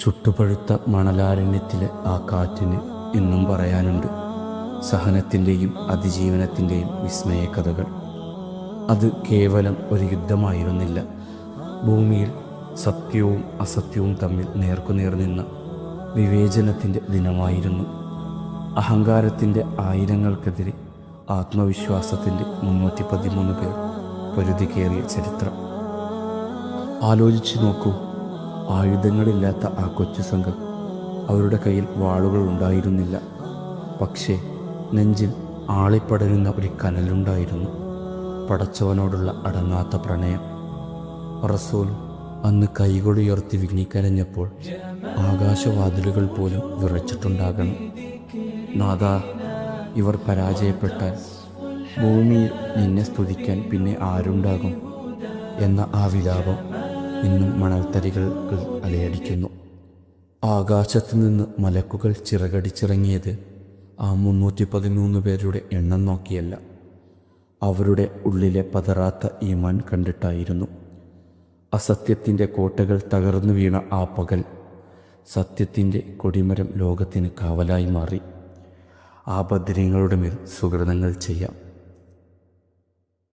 ചുട്ടുപഴുത്ത മണലാരണ്യത്തിലെ ആ കാറ്റിന് ഇന്നും പറയാനുണ്ട് സഹനത്തിൻ്റെയും അതിജീവനത്തിൻ്റെയും വിസ്മയകഥകൾ. അത് കേവലം ഒരു യുദ്ധമായിരുന്നില്ല. ഭൂമിയിൽ സത്യവും അസത്യവും തമ്മിൽ നേർക്കുനേർ നിന്ന വിവേചനത്തിൻ്റെ ദിനമായിരുന്നു. അഹങ്കാരത്തിൻ്റെ ആയിരങ്ങൾക്കെതിരെ ആത്മവിശ്വാസത്തിൻ്റെ 313 പേർ പൊരുതി കയറിയ ചരിത്രം. ആലോചിച്ചു നോക്കൂ, ആയുധങ്ങളില്ലാത്ത ആ കൊച്ചു സംഘം. അവരുടെ കയ്യിൽ വാളുകൾ ഉണ്ടായിരുന്നില്ല, പക്ഷേ നെഞ്ചിൽ ആളിപ്പടരുന്ന ഒരു കനലുണ്ടായിരുന്നു. പടച്ചവനോടുള്ള അടങ്ങാത്ത പ്രണയം. റസൂൽ അന്ന് കൈകൊടിയുയർത്തി വിങ്ങിക്കരഞ്ഞപ്പോൾ ആകാശവാതിലുകൾ പോലും വിറച്ചിട്ടുണ്ടാകണം. നാഥാ, ഇവർ പരാജയപ്പെട്ടാൽ ഭൂമിയിൽ നിന്നെ സ്തുതിക്കാൻ പിന്നെ ആരുണ്ടാകും എന്ന ആ വിലാപം ഇന്നും മണൽത്തരികൾക്ക് അലയടിക്കുന്നു. ആകാശത്തു നിന്ന് മലക്കുകൾ ചിറകടിച്ചിറങ്ങിയത് ആ 313 പേരുടെ എണ്ണം നോക്കിയല്ല, അവരുടെ ഉള്ളിലെ പതറാത്ത ഈമാൻ കണ്ടിട്ടായിരുന്നു. അസത്യത്തിൻ്റെ കോട്ടകൾ തകർന്നു വീണ ആ പകൽ സത്യത്തിൻ്റെ കൊടിമരം ലോകത്തിന് കാവലായി മാറി. ആ ഭദ്രങ്ങളുടെ മേൽ സുകൃതങ്ങൾ ചെയ്യാം.